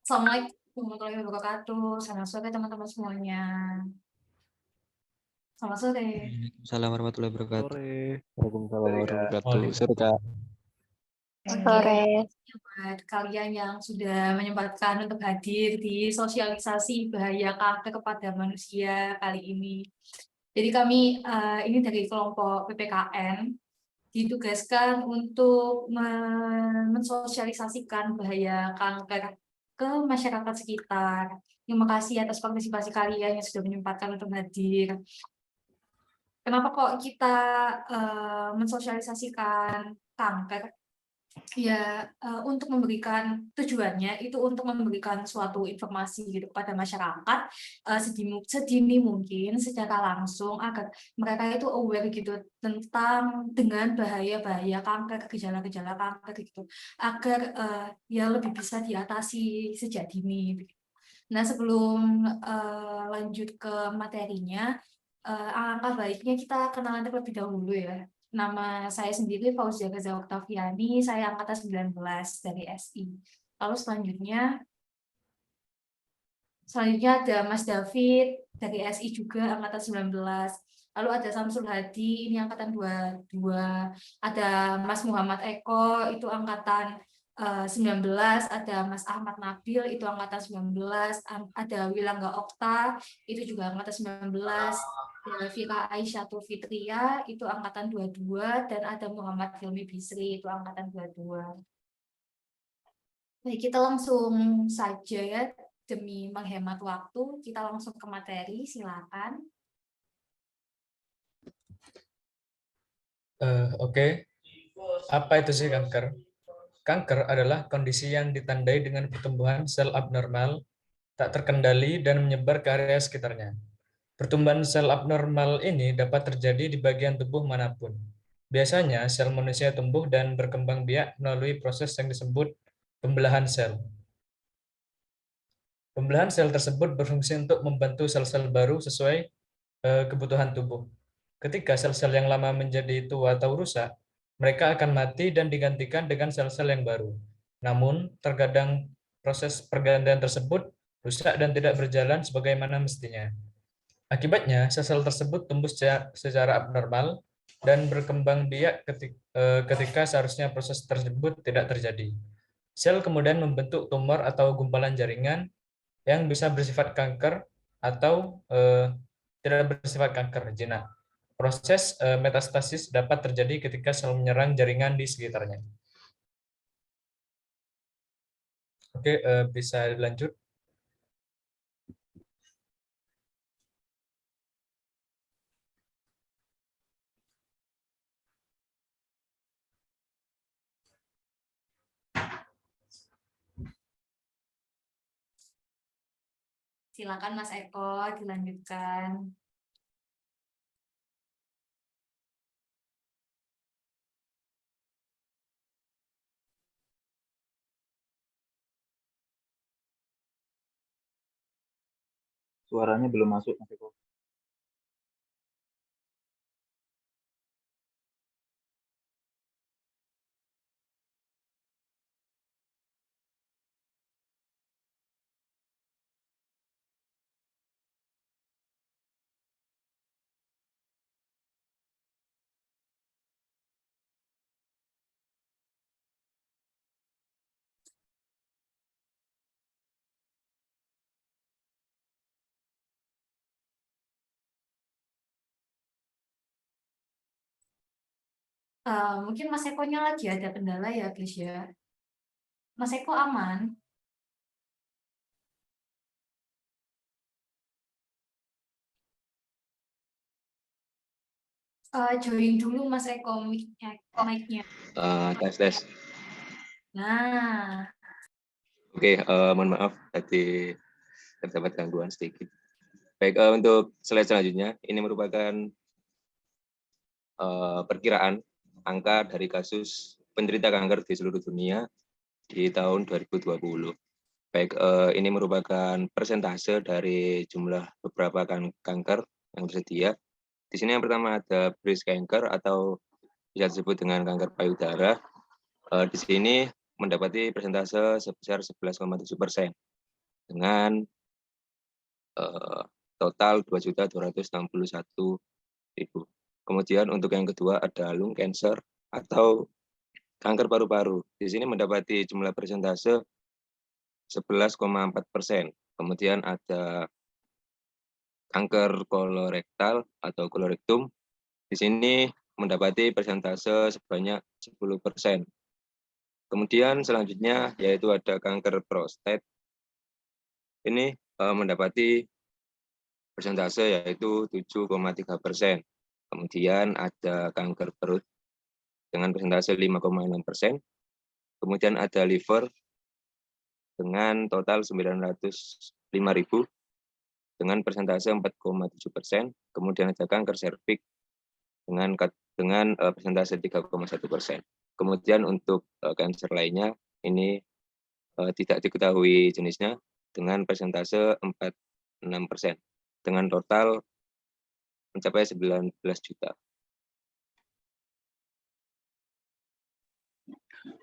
Assalamualaikum warahmatullahi wabarakatuh. Selamat sore teman-teman semuanya. Selamat sore. Waalaikumsalam warahmatullahi wabarakatuh. Sore. Waalaikumsalam warahmatullahi wabarakatuh. Waalaikumsalam. Sore, Kak. Sore. Buat kalian yang sudah menyempatkan untuk hadir di sosialisasi bahaya kanker kepada manusia kali ini. Jadi kami ini dari kelompok PPKN ditugaskan untuk mensosialisasikan bahaya kanker ke masyarakat sekitar. Terima kasih atas partisipasi kalian yang sudah menyempatkan untuk hadir. Kenapa kok kita mensosialisasikan kanker? Ya, untuk memberikan tujuannya itu untuk memberikan suatu informasi gitu kepada masyarakat sedini mungkin secara langsung agar mereka itu aware gitu tentang dengan bahaya-bahaya kanker, gejala-gejala kanker gitu, agar ya lebih bisa diatasi sejak dini. Nah, sebelum lanjut ke materinya, alangkah baiknya kita kenalan terlebih dahulu ya. Nama saya sendiri Fauzia Gaza Oktaviani, saya angkatan 19 dari SI. Lalu selanjutnya ada Mas David dari SI juga angkatan 19. Lalu ada Samsul Hadi, ini angkatan 22. Ada Mas Muhammad Eko, itu angkatan 19. Ada Mas Ahmad Nabil, itu angkatan 19. Ada Wilangga Okta, itu juga angkatan 19. Ada Vira Aisyatu Fitria, itu angkatan 22. Dan ada Muhammad Hilmi Bisri, itu angkatan 22. Baik, kita langsung saja ya. Demi menghemat waktu, kita langsung ke materi, silakan. Oke. Apa itu sih kanker? Kanker adalah kondisi yang ditandai dengan pertumbuhan sel abnormal, tak terkendali dan menyebar ke area sekitarnya. Pertumbuhan sel abnormal ini dapat terjadi di bagian tubuh manapun. Biasanya, sel manusia tumbuh dan berkembang biak melalui proses yang disebut pembelahan sel. Pembelahan sel tersebut berfungsi untuk membantu sel-sel baru sesuai kebutuhan tubuh. Ketika sel-sel yang lama menjadi tua atau rusak, mereka akan mati dan digantikan dengan sel-sel yang baru. Namun, terkadang proses pergantian tersebut rusak dan tidak berjalan sebagaimana mestinya. Akibatnya, sel-sel tersebut tumbuh secara abnormal dan berkembang biak ketika seharusnya proses tersebut tidak terjadi. Sel kemudian membentuk tumor atau gumpalan jaringan yang bisa bersifat kanker atau tidak bersifat kanker jinak. Proses metastasis dapat terjadi ketika sel menyerang jaringan di sekitarnya. Oke, bisa dilanjut. Silakan Mas Eko, dilanjutkan. Suaranya belum masuk, Mas Eko. Mungkin Mas Eko-nya lagi ada kendala ya, guys ya. Mas Eko aman? Join dulu Mas Eko mic-nya. Tes. Nah, Oke, mohon maaf tadi terdapat gangguan sedikit. Baik, untuk slide selanjutnya, ini merupakan perkiraan angka dari kasus penderita kanker di seluruh dunia di tahun 2020. Baik, ini merupakan persentase dari jumlah beberapa kanker yang tersedia. Di sini yang pertama ada breast cancer atau bisa disebut dengan kanker payudara. Di sini mendapati persentase sebesar 11,7%. dengan total 2.261.000. Kemudian untuk yang kedua ada lung cancer atau kanker paru-paru. Di sini mendapati jumlah persentase 11,4%. Kemudian ada kanker kolorektal atau kolorektum. Di sini mendapati persentase sebanyak 10%. Kemudian selanjutnya yaitu ada kanker prostat. Ini mendapati persentase yaitu 7,3%. Kemudian ada kanker perut dengan persentase 5,6%. Kemudian ada liver dengan total 905.000 dengan persentase 4,7%. Kemudian ada kanker serviks dengan persentase 3,1%. Kemudian untuk kanker lainnya ini tidak diketahui jenisnya dengan persentase 4,6%. Dengan total mencapai 19 juta.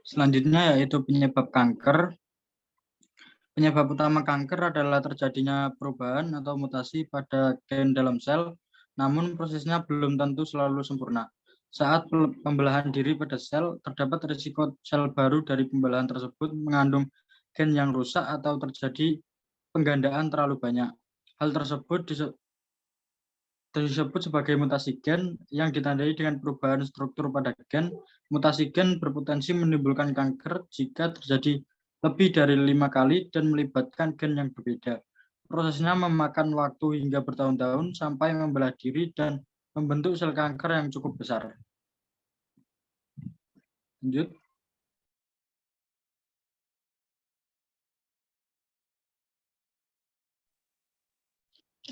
Selanjutnya yaitu penyebab kanker. Penyebab utama kanker adalah terjadinya perubahan atau mutasi pada gen dalam sel, namun prosesnya belum tentu selalu sempurna. Saat pembelahan diri pada sel, terdapat risiko sel baru dari pembelahan tersebut mengandung gen yang rusak atau terjadi penggandaan terlalu banyak. Hal tersebut disebut sebagai mutasi gen yang ditandai dengan perubahan struktur pada gen. Mutasi gen berpotensi menimbulkan kanker jika terjadi lebih dari 5 kali dan melibatkan gen yang berbeda. Prosesnya memakan waktu hingga bertahun-tahun sampai membelah diri dan membentuk sel kanker yang cukup besar. Lanjut.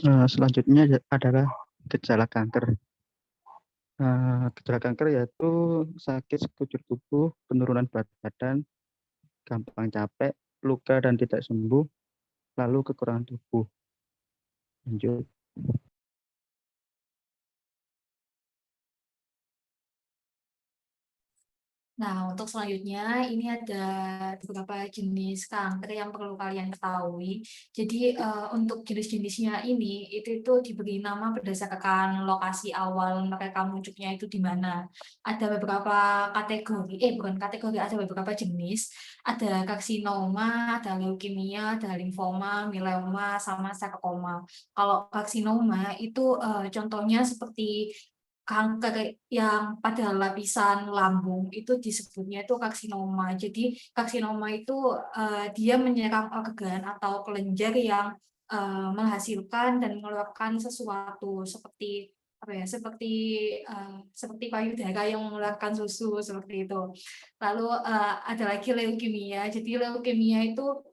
Selanjutnya adalah gejala kanker. Gejala kanker yaitu sakit sekujur tubuh, penurunan berat badan, gampang capek, luka dan tidak sembuh, lalu kekurangan tubuh. Lanjut. Nah, untuk selanjutnya ini ada beberapa jenis kanker yang perlu kalian ketahui. Jadi untuk jenis-jenisnya ini itu diberi nama berdasarkan lokasi awal mereka munculnya itu di mana. Ada beberapa kategori, bukan kategori, ada beberapa jenis. Ada karsinoma, ada leukemia, ada limfoma, myeloma, sama sarkoma. Kalau karsinoma itu contohnya seperti kanker yang pada lapisan lambung itu disebutnya itu karsinoma. Jadi karsinoma itu dia menyerang organ atau kelenjar yang menghasilkan dan mengeluarkan sesuatu seperti seperti payudara yang mengeluarkan susu seperti itu. Lalu ada lagi leukemia. Jadi leukemia itu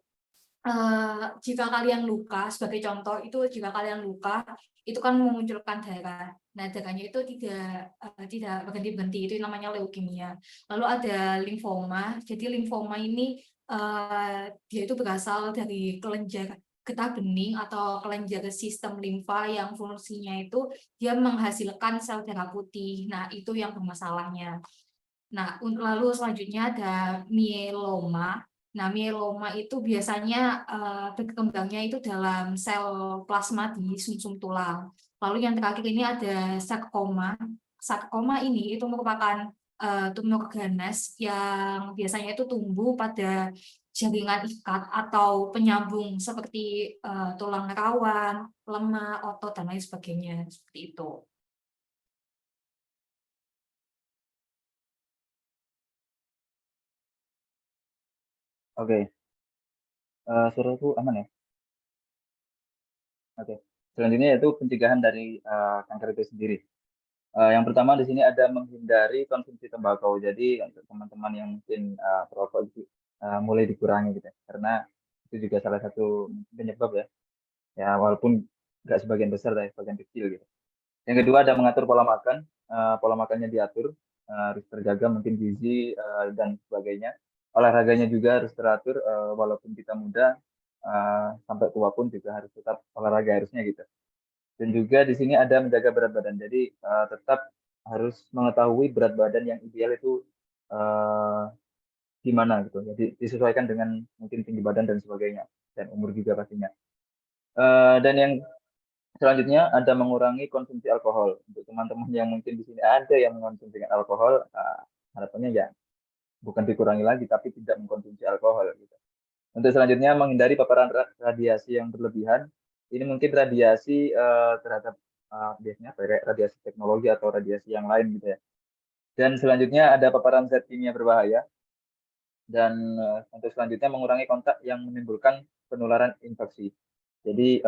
jika kalian luka, sebagai contoh itu jika kalian luka itu kan memunculkan darah. Nah, darahnya itu tidak berhenti-berhenti, itu namanya leukemia. Lalu ada limfoma. Jadi limfoma ini dia itu berasal dari kelenjar getah bening atau kelenjar sistem limfa yang fungsinya itu dia menghasilkan sel darah putih. Nah, itu yang bermasalahnya. Nah, lalu selanjutnya ada mieloma. Nah, mieloma itu biasanya berkembangnya itu dalam sel plasma di sumsum tulang. Lalu yang terakhir ini ada sarkoma. Sarkoma ini itu merupakan tumor ganas yang biasanya itu tumbuh pada jaringan ikat atau penyambung seperti tulang rawan, lemak, otot, dan lain sebagainya. Seperti itu. Oke. Suaraku aman ya? Oke. Selanjutnya yaitu pencegahan dari kanker itu sendiri. Yang pertama di sini ada menghindari konsumsi tembakau. Jadi untuk teman-teman yang mungkin perokok mulai dikurangi gitu, karena itu juga salah satu penyebab ya. Ya walaupun nggak sebagian besar, tapi sebagian kecil gitu. Yang kedua ada mengatur pola makan. Pola makannya diatur, harus terjaga mungkin gizi dan sebagainya. Olahraganya juga harus teratur, walaupun kita muda sampai tua pun juga harus tetap olahraga harusnya gitu. Dan juga di sini ada menjaga berat badan. Jadi tetap harus mengetahui berat badan yang ideal itu gimana gitu. Jadi disesuaikan dengan mungkin tinggi badan dan sebagainya. dan umur juga pastinya. Dan yang selanjutnya ada mengurangi konsumsi alkohol. Untuk teman-teman yang mungkin di sini ada yang mengonsumsi alkohol, harapannya ya bukan dikurangi lagi, tapi tidak mengkonsumsi alkohol. Gitu. Untuk selanjutnya menghindari paparan radiasi yang berlebihan. Ini mungkin radiasi terhadap biasanya radiasi teknologi atau radiasi yang lain gitu ya. Dan selanjutnya ada paparan zat kimia berbahaya. Dan untuk selanjutnya mengurangi kontak yang menimbulkan penularan infeksi. Jadi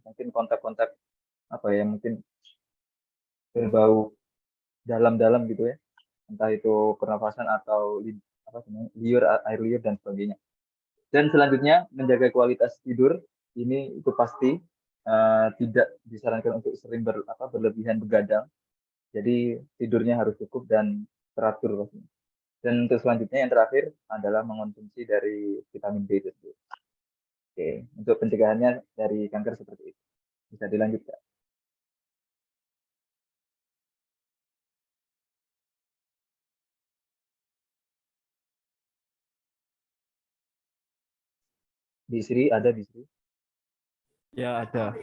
mungkin kontak-kontak apa ya, mungkin berbau dalam-dalam gitu ya, entah itu pernafasan atau liur, air liur dan sebagainya. Dan selanjutnya menjaga kualitas tidur, ini itu pasti tidak disarankan untuk sering berlebihan begadang. Jadi tidurnya harus cukup dan teratur pastinya. Dan untuk selanjutnya yang terakhir adalah mengonsumsi dari vitamin B tersebut. Oke, untuk pencegahannya dari kanker seperti itu. Bisa dilanjutkan. Bisri, ada Bisri? Ya, ada.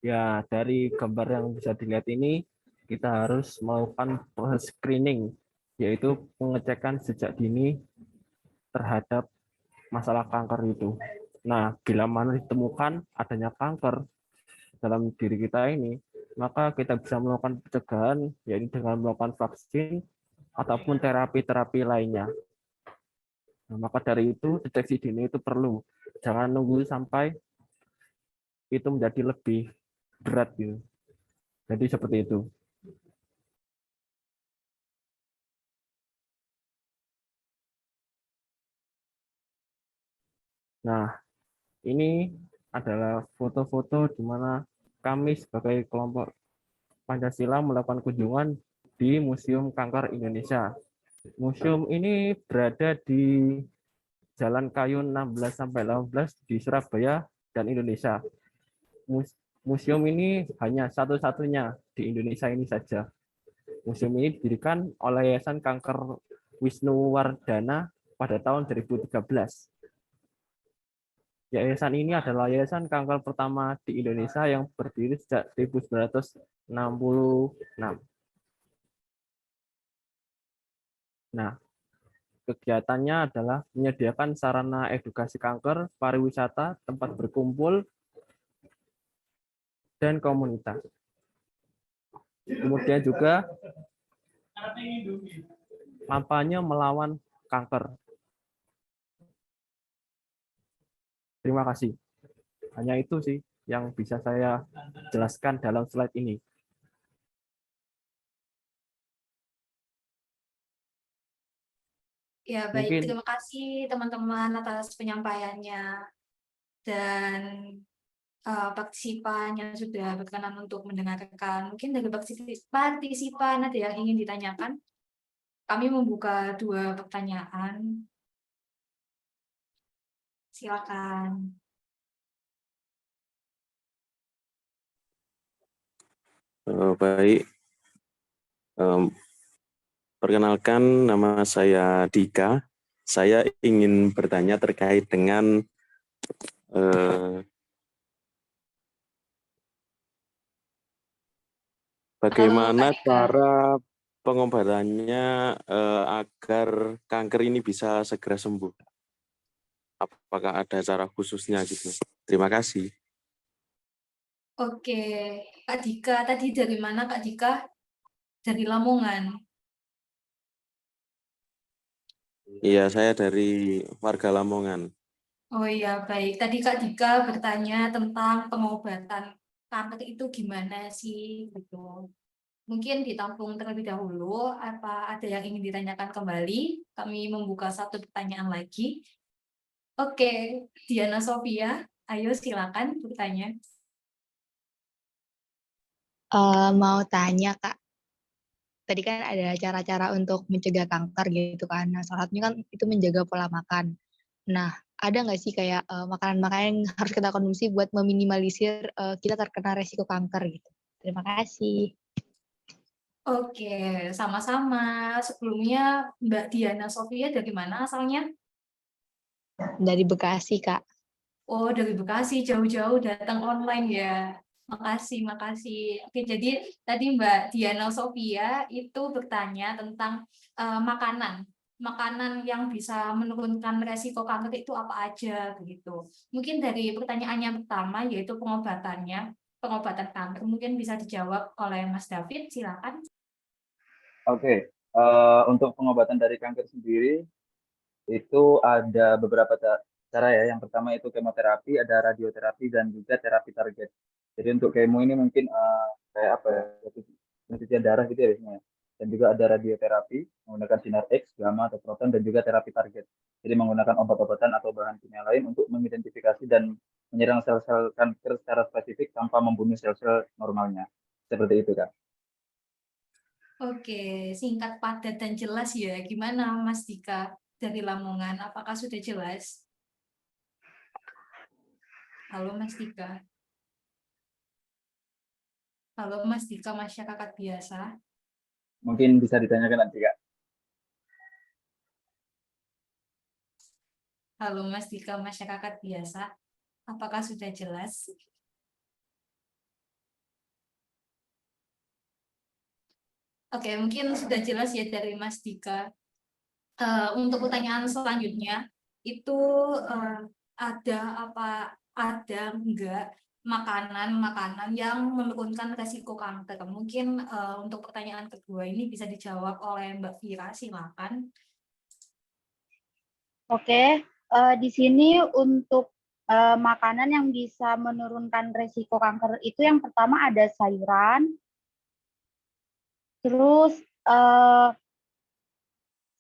Ya, dari gambar yang bisa dilihat ini, kita harus melakukan proses screening, yaitu pengecekan sejak dini terhadap masalah kanker itu. Nah, bila mana ditemukan adanya kanker dalam diri kita ini, maka kita bisa melakukan pencegahan, yaitu dengan melakukan vaksin ataupun terapi-terapi lainnya. Nah, maka dari itu, deteksi dini itu perlu. Jangan nunggu sampai itu menjadi lebih berat gitu. Jadi seperti itu. Nah, ini adalah foto-foto di mana kami sebagai kelompok Pancasila melakukan kunjungan di Museum Kanker Indonesia. Museum ini berada di Jalan Kayu 16-18 di Surabaya dan Indonesia. Museum ini hanya satu-satunya di Indonesia ini saja. Museum ini didirikan oleh Yayasan Kanker Wisnuwardana pada tahun 2013. Yayasan ini adalah yayasan kanker pertama di Indonesia yang berdiri sejak 1966. Nah, kegiatannya adalah menyediakan sarana edukasi kanker, pariwisata, tempat berkumpul, dan komunitas. Kemudian juga kampanye melawan kanker. Terima kasih. Hanya itu sih yang bisa saya jelaskan dalam slide ini. Ya, baik. Mungkin Terima kasih teman-teman atas penyampaiannya. Dan partisipan yang sudah berkenan untuk mendengarkan. Mungkin dari partisipan ada yang ingin ditanyakan? Kami membuka 2 pertanyaan. Silakan. Baik, perkenalkan nama saya Dika. Saya ingin bertanya terkait dengan bagaimana cara pengobatannya agar kanker ini bisa segera sembuh. Apakah ada cara khususnya gitu? Terima kasih. Oke, Kak Dika, tadi dari mana Kak Dika? Dari Lamongan. Iya, saya dari warga Lamongan. Oh iya, baik. Tadi Kak Dika bertanya tentang pengobatan kanker itu gimana sih, gitu. Mungkin ditampung terlebih dahulu, apa ada yang ingin ditanyakan kembali? Kami membuka 1 pertanyaan lagi. Oke, Diana Sofia, ayo silakan bertanya. Mau tanya Kak, tadi kan ada cara-cara untuk mencegah kanker gitu kan. Nah, salah satunya kan itu menjaga pola makan. Nah, ada nggak sih kayak makanan-makanan yang harus kita konsumsi buat meminimalisir kita terkena resiko kanker gitu? Terima kasih. Oke, sama-sama. Sebelumnya Mbak Diana Sofia dari mana asalnya? Dari Bekasi, Kak. Oh, dari Bekasi, jauh-jauh datang online ya. Makasih, makasih. Oke, jadi tadi Mbak Diana Sofia itu bertanya tentang makanan. Makanan yang bisa menurunkan resiko kanker itu apa aja begitu. Mungkin dari pertanyaannya pertama yaitu pengobatannya, pengobatan kanker mungkin bisa dijawab oleh Mas David, silakan. Oke, untuk pengobatan dari kanker sendiri itu ada beberapa cara ya. Yang pertama itu kemoterapi, ada radioterapi dan juga terapi target. Jadi untuk kemo ini mungkin kayak apa ya, pencucian darah gitu ya biasanya. Dan juga ada radioterapi menggunakan sinar X, gamma atau proton dan juga terapi target. Jadi menggunakan obat-obatan atau bahan kimia lain untuk mengidentifikasi dan menyerang sel-sel kanker secara spesifik tanpa membunuh sel-sel normalnya. Seperti itu, Kak. Oke, singkat, padat, dan jelas ya. Gimana Mas Dika dari Lamongan? Apakah sudah jelas? Halo Mas Dika. Halo Mas Dika, masyarakat biasa. Mungkin bisa ditanyakan nanti, Kak. Halo Mas Dika, masyarakat biasa. Apakah sudah jelas? Oke, mungkin sudah jelas ya dari Mas Dika. Untuk pertanyaan selanjutnya, itu ada enggak makanan-makanan yang menurunkan resiko kanker? Mungkin untuk pertanyaan kedua ini bisa dijawab oleh Mbak Vira, silakan. Oke, di sini untuk makanan yang bisa menurunkan resiko kanker itu yang pertama ada sayuran, terus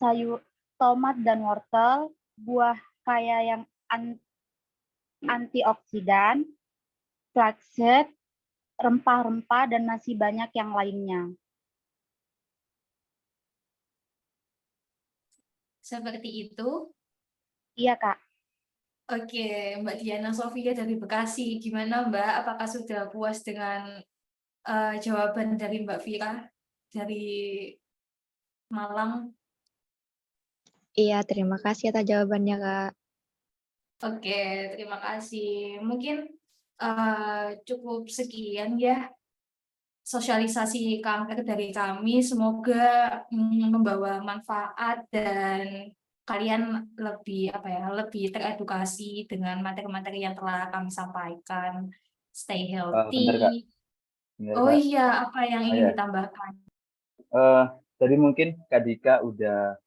sayur tomat dan wortel, buah kayak yang antioksidan, flaxseed, rempah-rempah dan masih banyak yang lainnya. Seperti itu. Iya, Kak. Oke, Mbak Diana Sofia dari Bekasi. Gimana Mbak? Apakah sudah puas dengan jawaban dari Mbak Vira dari Malang? Iya, terima kasih atas jawabannya, Kak. Oke, terima kasih. Mungkin cukup sekian ya sosialisasi kanker dari kami. Semoga membawa manfaat dan kalian lebih teredukasi dengan materi-materi yang telah kami sampaikan. Stay Bentar, Kak. healthy. Bentar, Oh Kak. iya, apa yang ingin Ya. ditambahkan? Tadi mungkin Kak Dika udah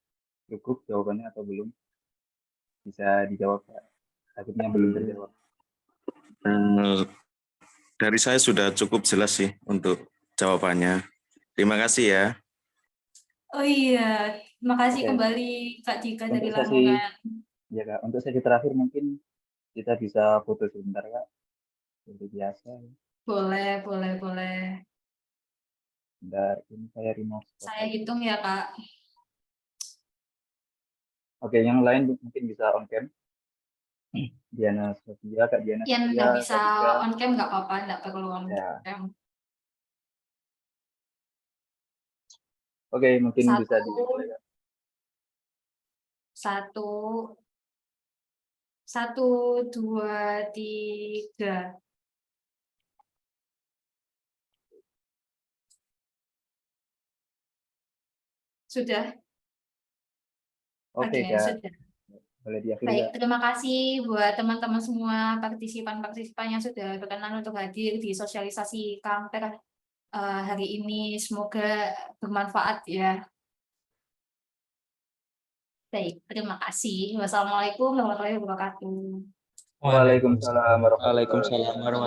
cukup jawabannya atau belum? Bisa dijawab, Kak. Takutnya belum terjawab. Dari saya sudah cukup jelas sih untuk jawabannya. Terima kasih ya. Oh iya, terima kasih Oke. kembali Kak Dika dari Untuk sesi, Lamongan. ya Kak, untuk sesi terakhir mungkin kita bisa foto sebentar, Kak. Seperti biasa. Boleh, boleh, boleh. Bentar, ini saya remove. Saya hitung ya, Kak. Oke, yang lain mungkin bisa on cam. Diana Sofia, Kak Diana Yang Sofia, nggak bisa Kak Dika. on cam nggak apa-apa, nggak perlu on Ya. cam. Oke, mungkin bisa dimulai, Kak. Satu, dua, tiga. Sudah? Oke, Oke, Kak. sudah. Boleh diakhiri, Baik, Kak. terima kasih buat teman-teman semua partisipan-partisipan yang sudah berkenan untuk hadir di sosialisasi kanker hari ini. Semoga bermanfaat ya. Baik, terima kasih. Wassalamualaikum warahmatullahi wabarakatuh. Waalaikumsalam warahmatullahi Waalaikumsalam warahmatullahi